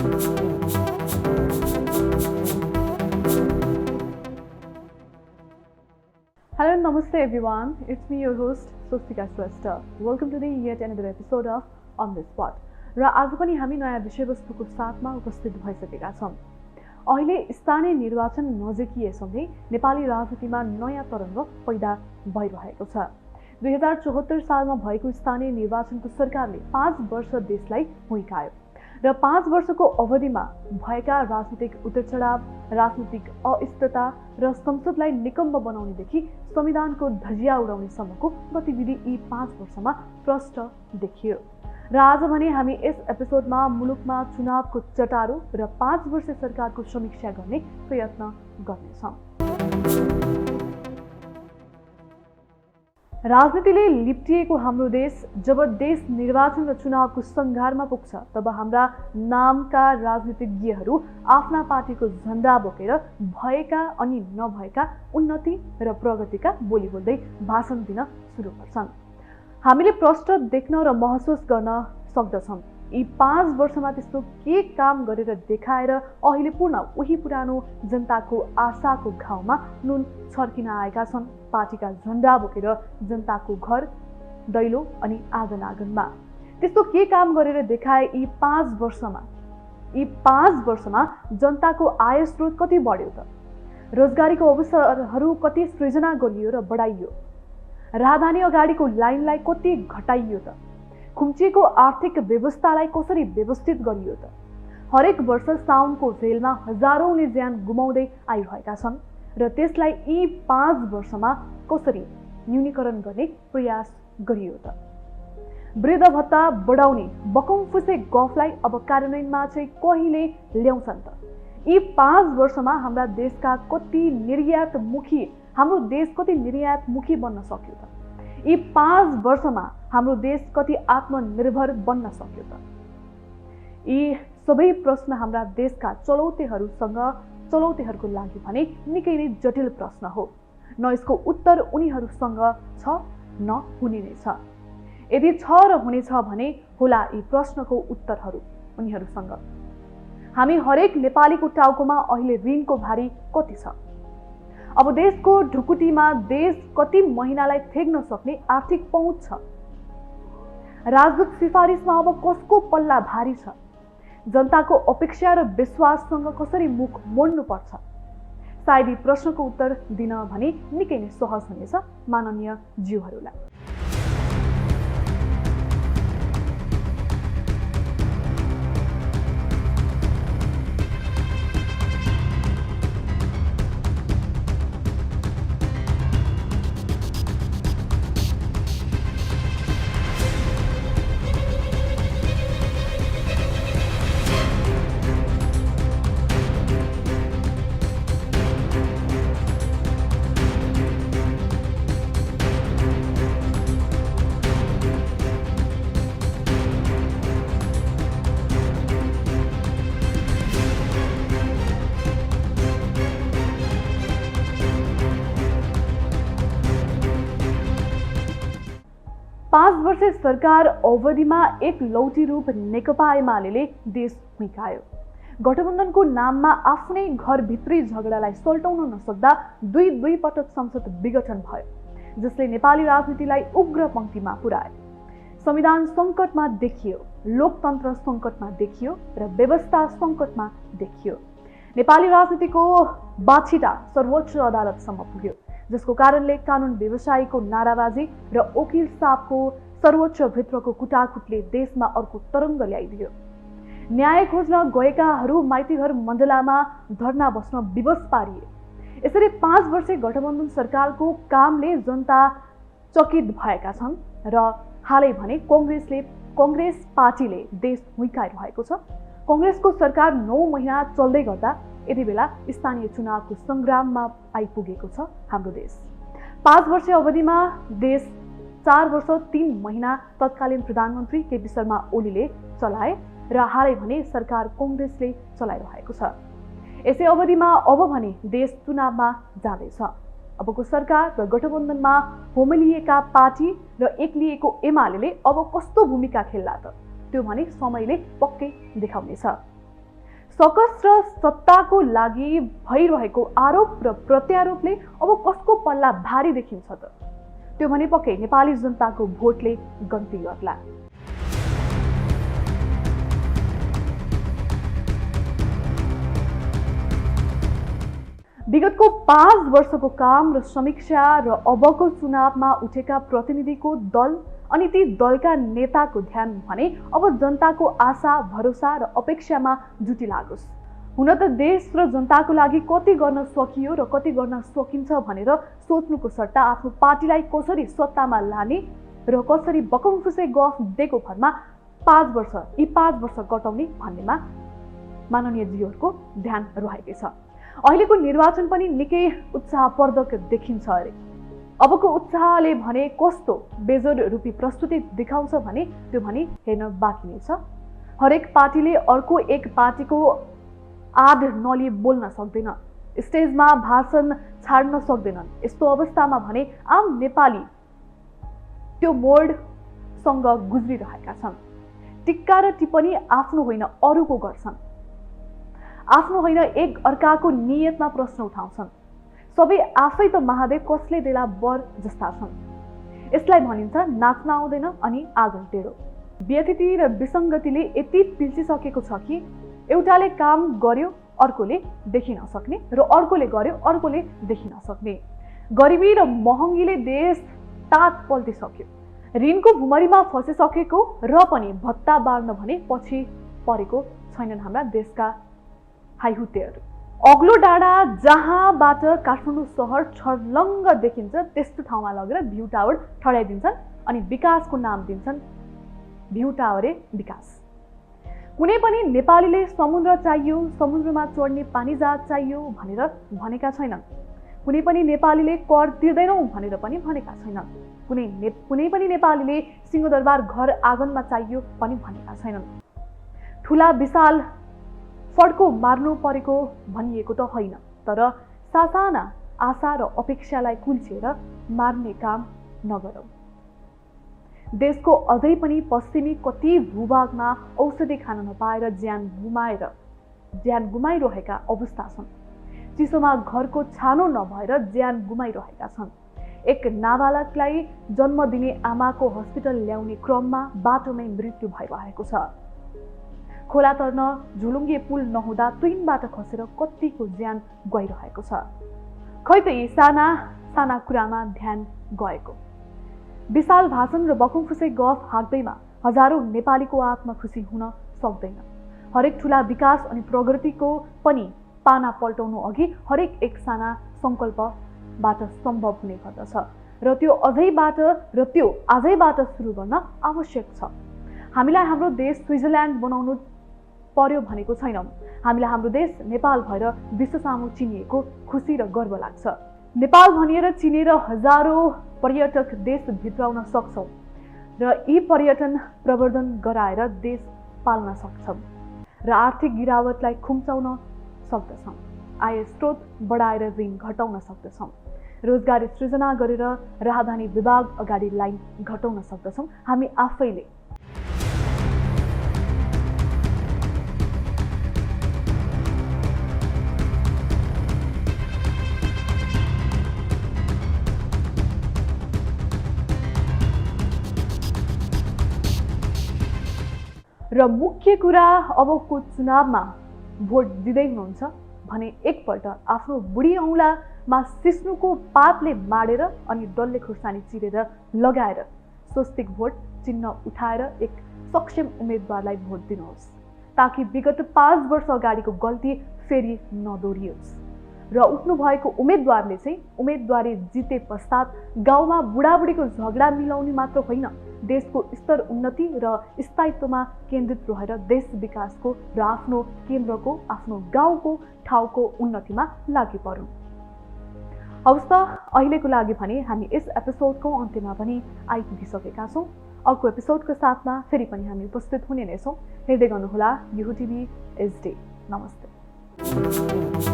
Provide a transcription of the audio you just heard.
Hello, namaste everyone. It's me, your host, Swastika Shrestha. Welcome to the yet another episode of On the Spot. र आज पनि हामी नयाँ विषयवस्तुको साथमा उपस्थित भइसकेका छौँ। अहिले स्थानीय निर्वाचन नजिकिएसँगै नेपाली राजनीतिमा नयाँ तरङ्ग पैदा भइरहेको छ। 2074 सालमा भएको स्थानीय निर्वाचनको सरकारले 5 वर्ष देशलाई हुइकायो र 5 वर्षको अवधिमा भएका राजनीतिक उतारचढाव, राजनीतिक अस्थिरता र संसदलाई निकम्ब बनाउनेदेखि संविधानको धजिया उडाउनेसम्मको गतिविधि यी 5 वर्षमा प्रष्ट देखियो। र आज भने हामी यस एपिसोडमा मुलुकमा चुनावको चटारो र 5 वर्ष सरकारको समीक्षा गर्ने प्रयत्न गर्नेछौँ। राजनीतिले लिप्टिएको हाम्रो देश जब देश निर्वाचन र चुनावको सङ्घारमा पुग्छ तब हाम्रा नामका राजनीतिज्ञहरू आफ्ना पार्टीको झण्डा बोकेर भएका अनि नभएका उन्नति र प्रगतिका बोली बोल्दै भाषण दिन सुरु गर्छन्। हामीले प्रष्ट देख्न र महसुस गर्न सक्दछौँ यी 5 वर्षमा त्यस्तो के काम गरेर देखाएर अहिले उही पुरानो जनताको आशाको घाउमा नुन छर्किन आएका छन्। पार्टीका झण्डा बोकेर जनताको घर, दैलो अनि आँगन आँगनमा त्यस्तो के काम गरेर देखाए यी 5 वर्षमा? यी 5 वर्षमा जनताको आय स्रोत कति बढ्यो त? रोजगारीको अवसरहरू कति सृजना गरियो र बढाइयो? राजधानी अगाडिको लाइनलाई कति घटाइयो त? खुम्चिएको आर्थिक व्यवस्थालाई कसरी व्यवस्थित गरियो त? हरेक वर्ष साउनको रेलमा हजारौंले ज्यान गुमाउँदै आइरहेका छन् र त्यसलाई यी 5 वर्षमा कसरी न्यूनीकरण गर्ने प्रयास गरियो त? वृद्ध भत्ता बढाउने बकौं फुसे गफलाई अब कार्यान्वयनमा चाहिँ कहिले ल्याउँछन् त? यी 5 वर्षमा हाम्रो देश कति निर्यातमुखी बन्न सक्यो त? यी 5 वर्षमा हाम्रो देश कति आत्मनिर्भर बन्न सक्यो त? यी सबै प्रश्न हाम्रा देशका चलौतेहरूको लागि भने निकै नै जटिल प्रश्न हो। न यसको उत्तर उनीहरूसँग छ न हुने नै छ। यदि छ र हुनेछ भने होला यी प्रश्नको उत्तरहरू उनीहरूसँग। हामी हरेक नेपालीको टाउकोमा अहिले ऋणको भारी कति छ? अब देशको ढुकुटीमा देश कति महिनालाई थेग्न सक्ने आर्थिक पहुँच छ? राजदूत सिफारिसमा अब कसको पल्ला भारी छ? जनताको अपेक्षा र विश्वाससँग कसरी मुख मोड्नु पर्छ? सायद यी प्रश्नको उत्तर दिन भने निकै नै सहज हुनेछ माननीय ज्यूहरूलाई। पाँच वर्ष सरकार अवधिमा एक लौटी रूप नेकपा एमाले देश हुइकायो। गठबन्धनको नाममा आफ्नै घरभित्री झगडालाई सल्टाउन नसक्दा दुई पटक संसद विघटन भयो, जसले नेपाली राजनीतिलाई उग्र पंक्तिमा पुर्यायो। संविधान संकटमा देखियो, लोकतन्त्र संकटमा देखियो र व्यवस्था संकटमा देखियो। नेपाली राजनीतिको बाछिटा सर्वोच्च अदालतसम्म पुग्यो, जसको कारणले कानुन व्यवसायीको नाराबाजी र वकिल साहबको सर्वोच्च भित्रको कुटाकुटले देशमा अर्को तरङ्ग ल्याइदियो। न्याय खोज्न गएकाहरू माइतीघर मण्डलामा धरना बस्न विवश पारिए। यसरी 5 वर्षे गठबन्धन सरकारको कामले जनता चकित भएका छन् र हालै भने कांग्रेस पार्टीले देश हुइकाइरहेको छ। कांग्रेसको सरकार 9 महिना चल्दै गर्दा यति बेला स्थानीय चुनावको संग्राममा आइपुगेको छ हाम्रो देश। 5 वर्ष अवधिमा देश 4 वर्ष 3 महिना तत्कालीन प्रधानमन्त्री केपी शर्मा ओलीले चलाए र हालै भने सरकार कांग्रेसले चलाइरहेको छ। यसै अवधिमा अब भने देश चुनावमा जाँदैछ। अबको सरकार र गठबन्धनमा होमिलिएका पार्टी र एक्लिएको एमाले अब कस्तो भूमिका खेल्ला त? त्यो भने समयले पक्कै देखाउनेछ। सकस र सत्ताको लागि भइरहेको आरोप र प्रत्यारोपले अब कसको पल्ला भारी देखिन्छ त? त्यो भने पक्कै नेपाली जनताको भोटले गन्ती गर्ला। विगतको 5 वर्षको काम र समीक्षा र अबको चुनावमा उठेका प्रतिनिधिको दल अनि ती दलका नेताको ध्यान भने अब जनताको आशा भरोसा र अपेक्षामा जुटिलागोस्। हुन त देश र जनताको लागि कति गर्न सकियो र कति गर्न सकिन्छ भनेर सोच्नुको सट्टा आफ्नो पार्टीलाई कसरी सत्तामा लाने र कसरी बकमफुसे गफ दिएको भरमा 5 वर्ष कटाउने भन्नेमा माननीय जीहरूको ध्यान रहेकै छ। अहिलेको निर्वाचन पनि निकै उत्साहवर्धक देखिन्छ अरे। अबको उत्साहले भने कस्तो बेजोड रूपी प्रस्तुति देखाउँछ भने त्यो भने हेर्न बाँकी नै छ। हरेक पार्टीले अर्को एक पार्टीको आड नली बोल्न सक्दैन, स्टेजमा भाषण छाड्न सक्दैनन्। यस्तो अवस्थामा भने आम नेपाली त्यो मोडसँग गुज्रिरहेका छन्। टिक्का र टिप्पणी आफ्नो होइन अरूको गर्छन्, आफ्नो होइन एक अर्काको नियतमा प्रश्न उठाउँछन्। सबै आफै त महादेव कसले देला बर जस्ता छन्। यसलाई भनिन्छ नाच्न आउँदैन अनि आगो टेढो। व्यतिथि र विसङ्गतिले यति पिल्चिसकेको छ कि एउटाले काम गर्यो अर्कोले देखिन सक्ने र अर्कोले गर्यो अर्कोले देखिन सक्ने। गरिबी र महँगीले देश तात पल्टिसक्यो। ऋणको भुमरीमा फसिसकेको र पनि भत्ता बाँड्न भने पछि परेको छैनन् हाम्रा देशका हाइहुतेहरू। अग्लो डाँडा जहाँबाट काठमाडौँ सहर छर्लङ्ग देखिन्छ त्यस्तो ठाउँमा लगेर भ्यू टावर ठडाइदिन्छन् अनि विकासको नाम दिन्छन् भ्यू टावरे विकास। कुनै पनि नेपालीले समुद्र चाहियो, समुद्रमा चढ्ने पानी जहाज चाहियो भनेर भनेका छैनन्। कुनै पनि नेपालीले कर तिर्दैनौँ भनेर पनि भनेका छैनन्। कुनै पनि नेपालीले सिंहदरबार घर आँगनमा चाहियो पनि भनेका छैनन्। ठुला विशाल फड्को मार्नु परेको भनिएको त होइन, तर सासाना आशा र अपेक्षालाई कुल्चिएर मार्ने काम नगरौँ। देशको अझै पनि पश्चिमी कति भूभागमा औषधि खान नपाएर ज्यान गुमाइरहेका अवस्था छन्। चिसोमा घरको छानो नभएर ज्यान गुमाइरहेका छन्। एक नाबालकलाई जन्म दिने आमाको हस्पिटल ल्याउने क्रममा बाटोमै मृत्यु भइरहेको छ। खोला तर्न झुलुङ्गे पुल नहुँदा तुइनबाट खसेर कतिको ज्यान गइरहेको छ। खै त यी साना साना कुरामा ध्यान गएको। विशाल भाषण र बकुमफुसे गफ हाँक्दैमा हजारौं नेपालीको आत्मा खुसी हुन सक्दैन। हरेक ठुला विकास अनि प्रगतिको पनि पाना पल्टाउनु अघि हरेक एक साना सङ्कल्पबाट सम्भव हुने गर्दछ र त्यो आजैबाट सुरु गर्न आवश्यक छ। हामीलाई हाम्रो देश स्विजरल्यान्ड बनाउनु पर्यो भनेको छैनौँ। हामीलाई हाम्रो देश नेपाल भएर विश्व सामु चिनिएको खुसी र गर्व लाग्छ। नेपाल भनिएर चिनेर हजारौं पर्यटक देश भित्राउन सक्छौँ र यी पर्यटन प्रवर्धन गराएर देश पाल्न सक्छौँ र आर्थिक गिरावटलाई खुम्चाउन सक्दछौँ। आय स्रोत बढाएर ऋण घटाउन सक्दछौँ। रोजगारी सृजना गरेर राहदानी विभाग अगाडि लाइन घटाउन सक्दछौँ हामी आफैले। र मुख्य कुरा अबको चुनावमा भोट दिँदै हुनुहुन्छ भने एकपल्ट आफ्नो बुढी औँलामा सिस्नुको पातले माडेर अनि डल्ले खुर्सानी चिरेर लगाएर स्वस्तिक भोट चिन्ह उठाएर एक सक्षम उम्मेदवारलाई भोट दिनुहोस् ताकि विगत 5 वर्ष अगाडिको गल्ती फेरि नदोहोरियोस्। र उठ्नु भएको उम्मेदवारले चाहिँ उम्मेदवारी जिते पश्चात गाउँमा बुढाबुढीको झगडा मिलाउने मात्र होइन, देशको स्तर उन्नति र स्थायित्वमा केन्द्रित रहेर देश विकासको र आफ्नो केन्द्रको आफ्नो गाउँको ठाउँको उन्नतिमा लागि परौँ। हवस् त अहिलेको लागि भने हामी यस एपिसोडको अन्त्यमा पनि आइपुगिसकेका छौँ। अर्को एपिसोडको साथमा फेरि पनि हामी उपस्थित हुने नै छौँ। हेर्दै गर्नुहोला युटिभी एचडी। नमस्ते।